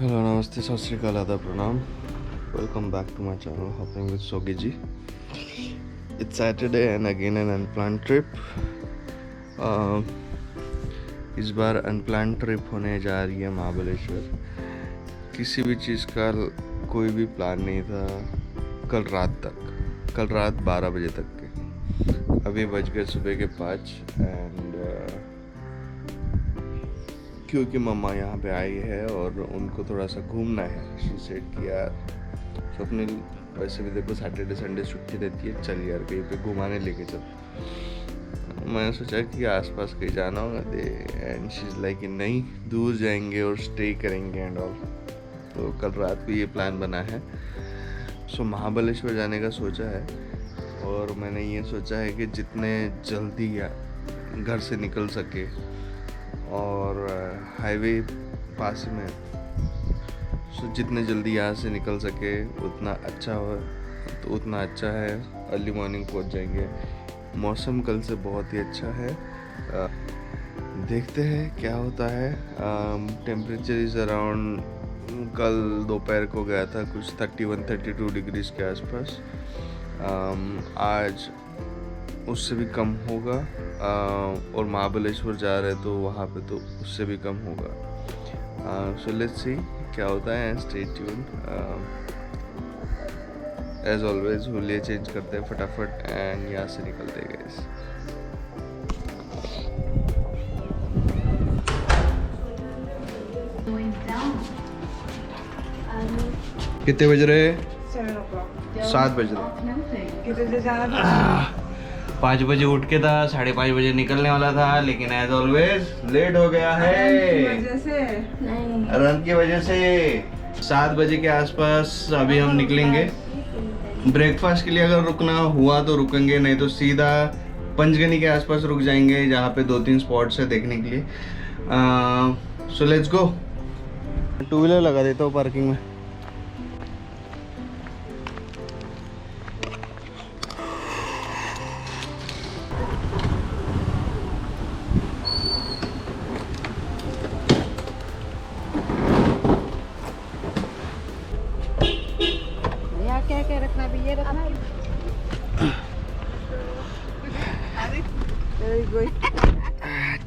Hello नमस्ते सत श्री अकाल आदाब प्रणाम welcome back to my channel hopping with Sogi ji it's Saturday and again an unplanned trip इस बार अनप्लान ट्रिप होने जा रही है महाबलेश्वर। किसी भी चीज़ का कोई भी प्लान नहीं था कल रात 12 बजे तक के। अभी बज गए सुबह के 5 एंड क्योंकि मम्मा यहाँ पे आई है और उनको थोड़ा सा घूमना है। शी सेड कि यार स्वप्निल वैसे भी देखो सैटरडे संडे छुट्टी रहती है, चल यार कहीं पे घुमाने लेके चल। मैंने सोचा कि आसपास कहीं जाना होगा दे एंड शी इज़ लाइक नहीं दूर जाएंगे और स्टे करेंगे एंड ऑल। तो कल रात को ये प्लान बना है। सो महाबलेश्वर जाने का सोचा है और मैंने ये सोचा है कि जितने जल्दी घर से निकल सके और हाईवे पास में, सो जितने जल्दी यहाँ से निकल सके उतना अच्छा हो, तो उतना अच्छा है। अर्ली मॉर्निंग पहुँच जाएंगे। मौसम कल से बहुत ही अच्छा है। देखते हैं क्या होता है। टेम्परेचर इज़ अराउंड, कल दोपहर को गया था कुछ 31-32 डिग्रीज के आसपास। आज उससे भी कम होगा और महाबलेश्वर जा रहे तो वहाँ पे तो उससे भी कम होगा। सो लेट्स सी क्या होता है। Stay tuned. एज ऑलवेज हुलिया चेंज करते हैं फटाफट एंड यहाँ से निकलते हैं गाइस। कितने बज रहे? 7 बज रहे। 5 बजे उठ के था, 5:30 बजे निकलने वाला था, लेकिन एज ऑलवेज लेट हो गया है रन की वजह से। 7 बजे के आसपास अभी हम निकलेंगे। ब्रेकफास्ट के लिए अगर रुकना हुआ तो रुकेंगे, नहीं तो सीधा पंचगनी के आसपास रुक जाएंगे जहाँ पे 2-3 स्पॉट्स है देखने के लिए। So let's go. 2 व्हीलर लगा देता हूँ पार्किंग में। क्या रखना भी ये रखना।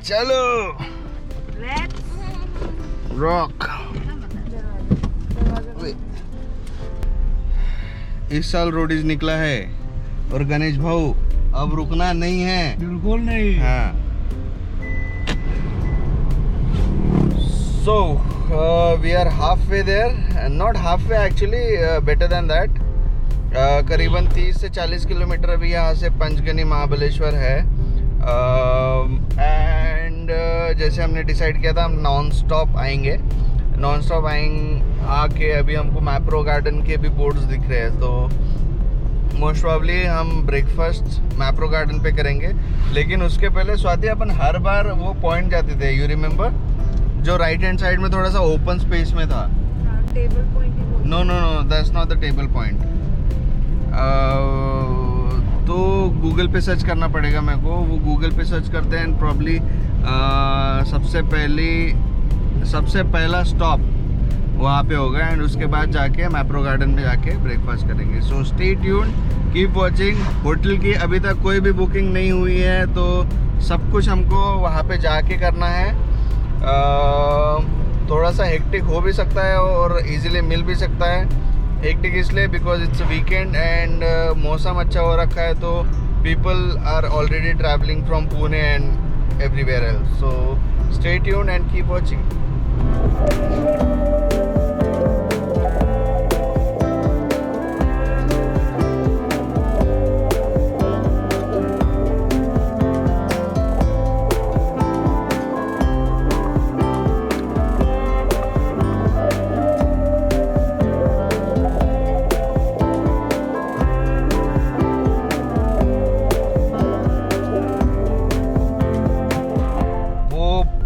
चलो रॉक। इस साल रोडीज निकला है और गणेश भाऊ अब रुकना नहीं है, बिल्कुल नहीं। हाँ। So we are halfway there, not halfway actually, better than that. करीबन 30 से 40 किलोमीटर अभी यहाँ से पंचगनी महाबलेश्वर है। एंड जैसे हमने डिसाइड किया था हम नॉन स्टॉप आएंगे। आके अभी हमको मैप्रो गार्डन के भी बोर्ड्स दिख रहे हैं, तो मोस्ट प्रॉब्ली हम ब्रेकफास्ट मैप्रो गार्डन पे करेंगे। लेकिन उसके पहले स्वाति अपन हर बार वो पॉइंट जाते थे, यू रिमेम्बर, जो राइट हैंड साइड में थोड़ा सा ओपन स्पेस में था। Table point. No that's not the table point. तो गूगल पे सर्च करना पड़ेगा मेरे को। वो गूगल पे सर्च करते हैं एंड प्रॉब्ली सबसे पहला स्टॉप वहाँ पे होगा एंड उसके बाद जाके मैप्रो गार्डन में जाके ब्रेकफास्ट करेंगे। सो stay tuned, keep watching. Hotel की अभी तक कोई भी बुकिंग नहीं हुई है, तो सब कुछ हमको वहाँ पे जाके करना है। थोड़ा सा हेक्टिक हो भी सकता है और इजीली मिल भी सकता है। हेक्टिक इसलिए बिकॉज इट्स वीकेंड एंड मौसम अच्छा हो रखा है, तो people are already travelling from Pune and everywhere else. So stay tuned and keep watching.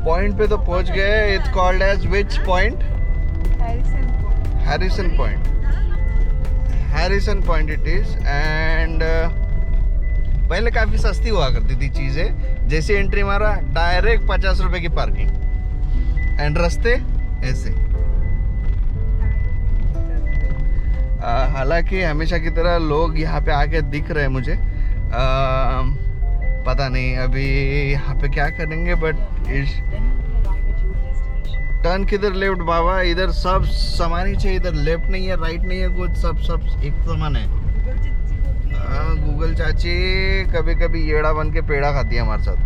Point पे तो पहुंच गए। It's called as which point? Harrison point it is. And पहले काफ़ी सस्ती हुआ करती थी चीज़ें। जैसे एंट्री मारा डायरेक्ट 50 रुपए की पार्किंग एंड रास्ते ऐसे। हालांकि हमेशा की तरह लोग यहाँ पे आके दिख रहे हैं मुझे। पता नहीं अभी यहाँ पे क्या करेंगे, बट इस टर्न किधर लेफ्ट बाबा, इधर सब समान ही चाहिए, इधर लेफ्ट नहीं है राइट नहीं है कुछ, सब एक समान है। गूगल चाची कभी कभी येड़ा बन के पेड़ा खाती है हमारे साथ।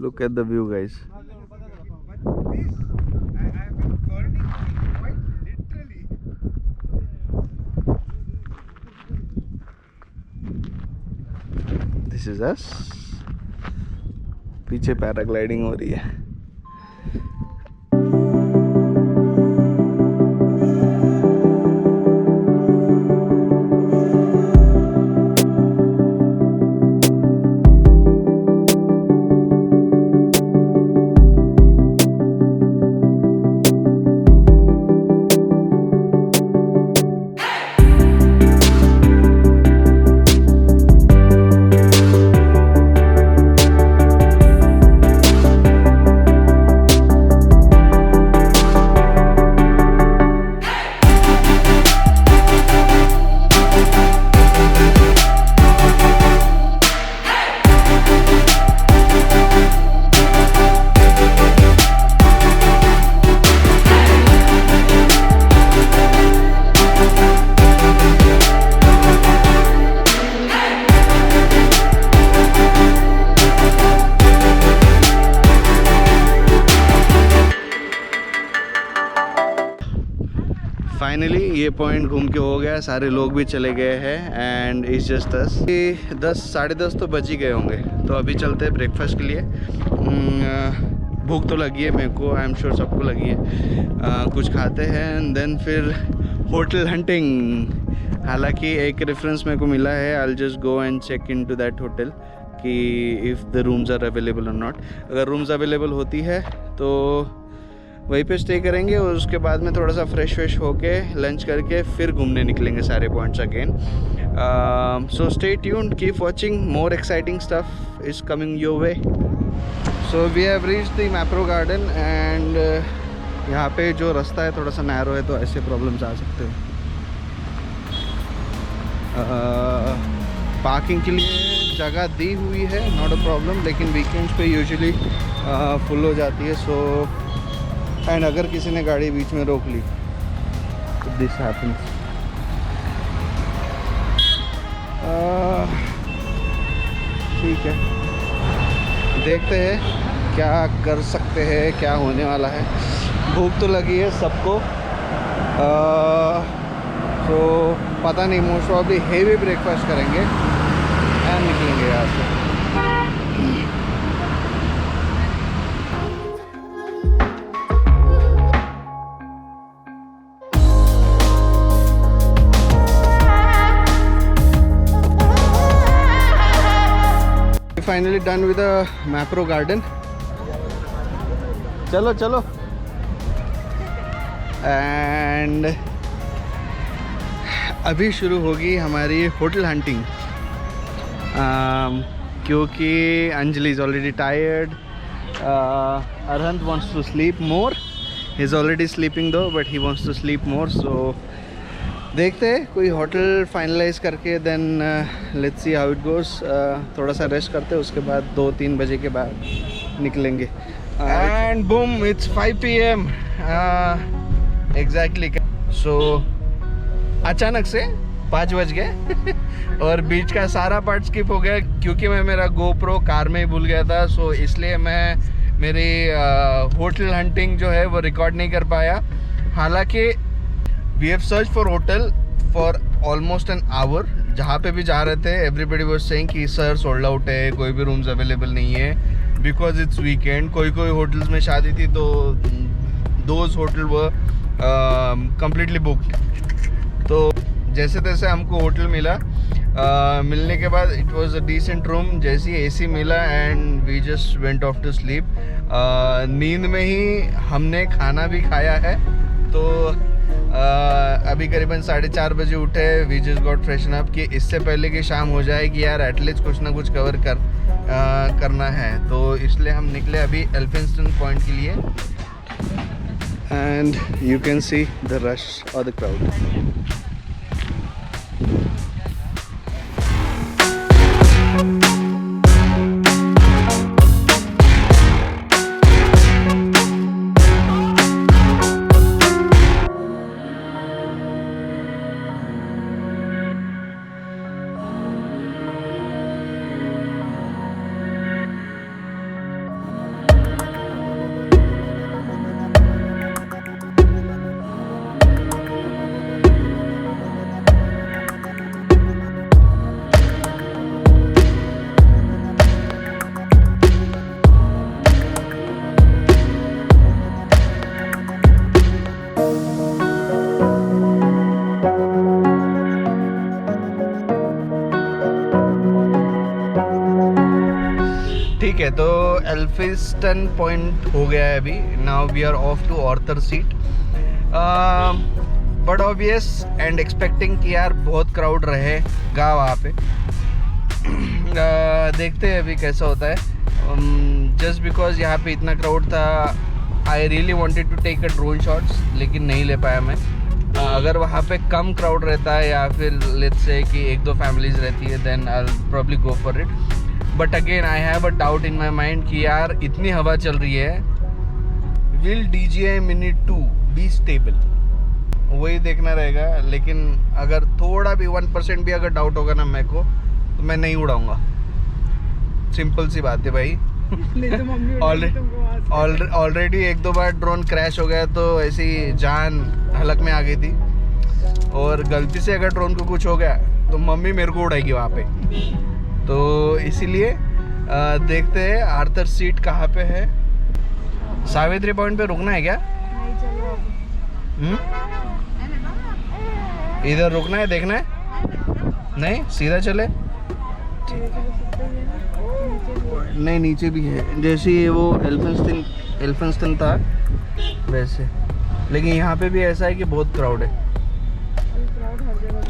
Look at the view, guys. This is us. पीछे पैराग्लाइडिंग हो रही है। फाइनली ये पॉइंट घूम के हो गया, सारे लोग भी चले गए हैं एंड इट्स जस्ट अस। 10 साढ़े 10 तो बज ही गए होंगे, तो अभी चलते हैं ब्रेकफास्ट के लिए। भूख तो लगी है मेरे को, आई एम श्योर सबको लगी है। कुछ खाते हैं एंड देन फिर होटल हंटिंग। हालांकि एक रेफरेंस मेरे को मिला है, I will just go and check in to that hotel कि if the rooms are available और नॉट। अगर रूम्स अवेलेबल होती है तो वहीं पे स्टे करेंगे और उसके बाद में थोड़ा सा फ्रेश होके लंच करके फिर घूमने निकलेंगे सारे points again. So stay tuned, keep watching, more exciting stuff is coming your way. So we have reached the Mapro garden and यहाँ पे जो रास्ता है थोड़ा सा नैरो है, तो ऐसे प्रॉब्लम्स आ सकते हैं। पार्किंग के लिए जगह दी हुई है, नॉट अ प्रॉब्लम, लेकिन वीकेंड्स पे यूजुअली फुल हो जाती है। सो एंड अगर किसी ने गाड़ी बीच में रोक ली तो दिस हैपेंस। ठीक है, देखते हैं क्या कर सकते हैं, क्या होने वाला है। भूख तो लगी है सबको, तो पता नहीं, मोस्ट प्रॉब्ली हेवी ब्रेकफास्ट करेंगे एंड निकलेंगे यहाँ से। Finally done with the Mapro garden. चलो चलो। एंड अभी शुरू होगी हमारी होटल हंटिंग, क्योंकि Anjali is already tired, Arhant wants to sleep more, he is already sleeping though but he wants to sleep more. So देखते हैं कोई होटल फाइनलाइज करके then let's see how it goes. थोड़ा सा रेस्ट करते हैं, उसके बाद 2-3 बजे के बाद निकलेंगे। And boom, it's 5 PM exactly. So अचानक से 5 बज गए और बीच का सारा पार्ट स्किप हो गया, क्योंकि मैं मेरा GoPro कार में ही भूल गया था। सो इसलिए मैं मेरी होटल हंटिंग जो है वो रिकॉर्ड नहीं कर पाया। हालांकि we have search for hotel for almost an hour. जहाँ पे भी जा रहे थे एवरीबडी वाज सेइंग कि सर सोल्ड आउट है, कोई भी रूम्स अवेलेबल नहीं है, बिकॉज इट्स वीकेंड। कोई होटल्स में शादी थी तो those hotel were completely booked. तो जैसे तैसे हमको होटल मिला। मिलने के बाद it was a decent room, जैसे ही AC मिला and we just went of to sleep. नींद में ही हमने खाना भी खाया है। तो अभी करीबन 4:30 बजे उठे। We just got freshen up कि इससे पहले कि शाम हो जाए कि यार एटलीस्ट कुछ ना कुछ कवर करना है, तो इसलिए हम निकले अभी एल्फिंस्टन पॉइंट के लिए। And you can see the rush और द क्राउड। ठीक है, तो एल्फिंस्टन पॉइंट हो गया है अभी। Now we are off to Arthur seat. But obvious and expecting कि यार बहुत क्राउड रहेगा वहाँ पे। देखते हैं अभी कैसा होता है। जस्ट बिकॉज यहाँ पे इतना क्राउड था, I really wanted to take a drone shots, लेकिन नहीं ले पाया मैं। अगर वहाँ पे कम क्राउड रहता है या फिर लेट्स से कि 1-2 फैमिलीज रहती है, then I will probably go for it. But again I have a doubt in my mind कि यार इतनी हवा चल रही है, will DJI Mini 2 be stable, वही देखना रहेगा। लेकिन अगर थोड़ा भी 1% भी अगर डाउट होगा ना मेरे को, तो मैं नहीं उड़ाऊंगा। सिंपल सी बात है भाई। ऑलरेडी 1-2 बार ड्रोन क्रैश हो गया, तो ऐसी जान हलक में आ गई थी। और गलती से अगर ड्रोन को कुछ हो गया तो मम्मी मेरे को उड़ाएगी वहाँ पे। तो इसीलिए देखते हैं आर्थर सीट कहाँ पे है। सावित्री पॉइंट पे रुकना है क्या? नहीं, चलो अभी। इधर रुकना है, देखना है? नहीं, सीधा चले। नहीं, नीचे भी है, जैसे ये वो एल्फिंस्टन था वैसे। लेकिन यहाँ पे भी ऐसा है कि बहुत क्राउड है। क्राउड हर जगह।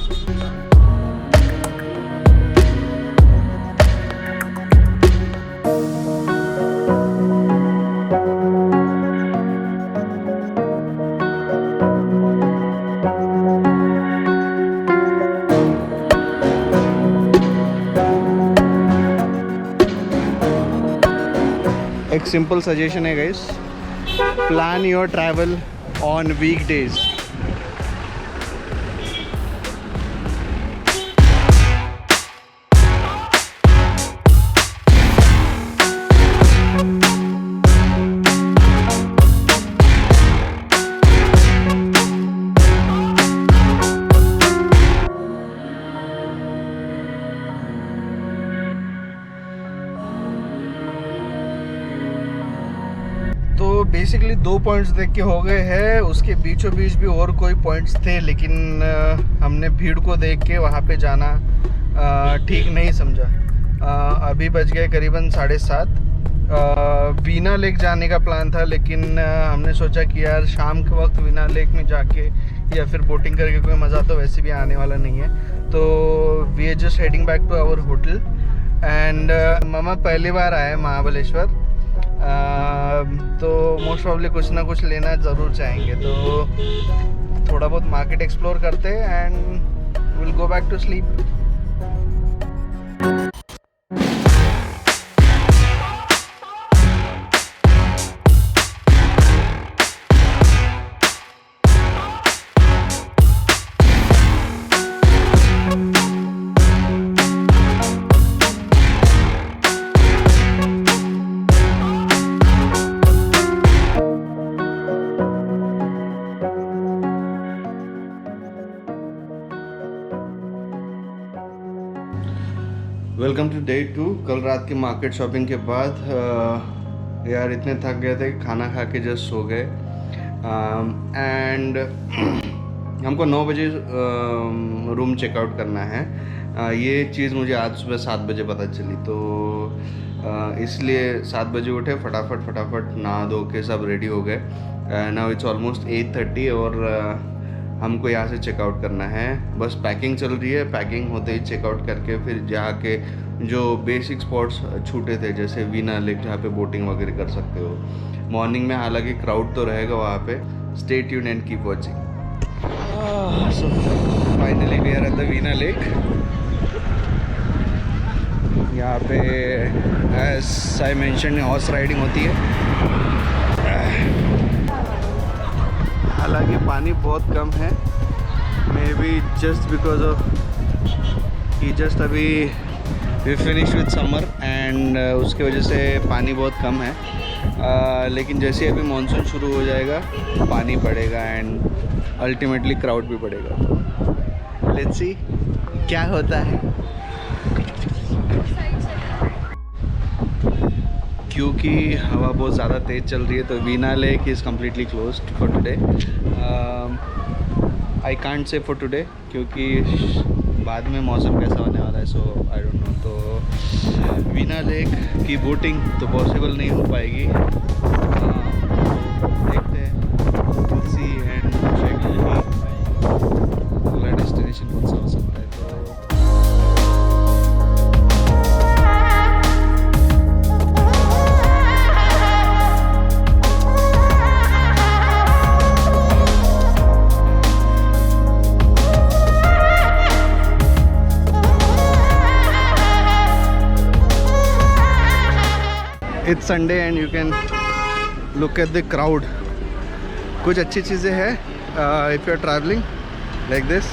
एक सिंपल सजेशन है guys, plan your travel on weekdays. Basically 2 points देख के हो गए हैं, उसके बीचों बीच भी और कोई पॉइंट्स थे, लेकिन हमने भीड़ को देख के वहाँ पे जाना ठीक नहीं समझा। अभी बज गए करीबन 7:30। वीना लेक जाने का प्लान था, लेकिन हमने सोचा कि यार शाम के वक्त वीना लेक में जाके या फिर बोटिंग करके कोई मज़ा तो वैसे भी आने वाला नहीं है। तो we are just heading back to our hotel. And मामा पहली बार आए महाबलेश्वर, तो मोस्ट प्रॉब्ली कुछ ना कुछ लेना ज़रूर चाहेंगे। तो थोड़ा बहुत मार्केट एक्सप्लोर करते and will go back to sleep. Welcome to day 2। कल रात की मार्केट शॉपिंग के बाद यार इतने थक गए थे, खाना खा के जस्ट सो गए। एंड हमको 9 बजे रूम चेकआउट करना है। ये चीज़ मुझे आज सुबह 7 बजे पता चली, तो इसलिए 7 बजे उठे, फटाफट नहा धो के सब रेडी हो गए। नाउ इट्स ऑलमोस्ट 8:30 और हमको यहाँ से चेकआउट करना है। बस पैकिंग चल रही है, पैकिंग होते ही चेकआउट करके फिर जाके जो बेसिक स्पॉट्स छूटे थे जैसे वीना लेक जहाँ पे बोटिंग वगैरह कर सकते हो। मॉर्निंग में हालांकि क्राउड तो रहेगा वहाँ पे। Stay tuned and keep watching. So finally we are at the Venna lake. यहाँ पे as I mention horse riding होती है। हालांकि पानी बहुत कम है, maybe just because of कि जस्ट अभी we finish with summer and उसके वजह से पानी बहुत कम है। लेकिन जैसे अभी मानसून शुरू हो जाएगा पानी बढ़ेगा एंड अल्टीमेटली क्राउड भी बढ़ेगा। लेट्स सी क्या होता है। क्योंकि हवा बहुत ज़्यादा तेज़ चल रही है तो Venna lake is completely closed for today. I can't say for today क्योंकि बाद में मौसम कैसा होने वाला है, सो आई डोंट नो। तो वीना लेक की बोटिंग तो पॉसिबल नहीं हो पाएगी। देखते हैं, विल सी एंड चेक अगला डेस्टिनेशन कौन सा हो सकता है। तो it's Sunday and you can look at the crowd. कुछ अच्छी चीज़ें हैं if you are travelling like this.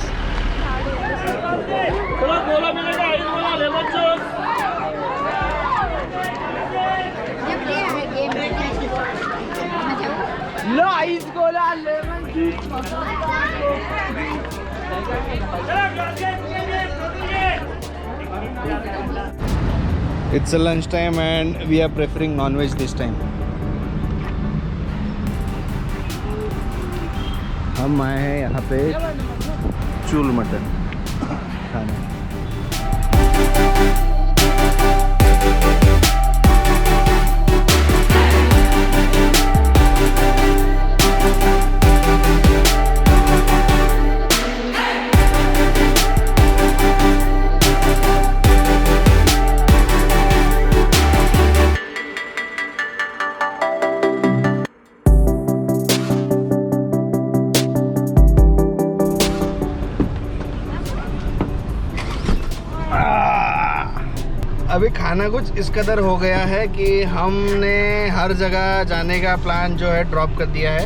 It's a lunch time and we are preferring non-veg this time. हम आए हैं यहाँ पे चूल मटन खाने। अभी खाना कुछ इस कदर हो गया है कि हमने हर जगह जाने का प्लान जो है ड्रॉप कर दिया है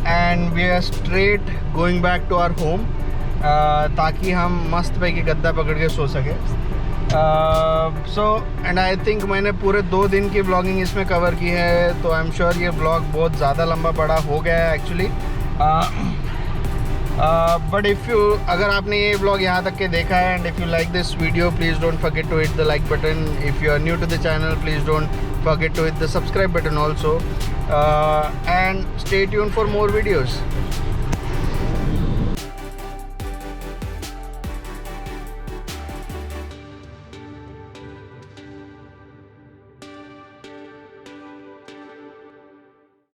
and we are straight going back to our home, ताकि हम मस्त पैकी गद्दा पकड़ के सो सके। सो एंड आई थिंक मैंने पूरे 2 दिन की ब्लॉगिंग इसमें कवर की है, तो आई एम श्योर ये ब्लॉग बहुत ज़्यादा लंबा बड़ा हो गया है एक्चुअली। बट इफ़ यू अगर आपने ये ब्लॉग यहाँ तक के देखा है and if you like this video please don't forget to hit the like button. If you are new to the channel please don't forget to hit the subscribe button also and stay tuned for more videos.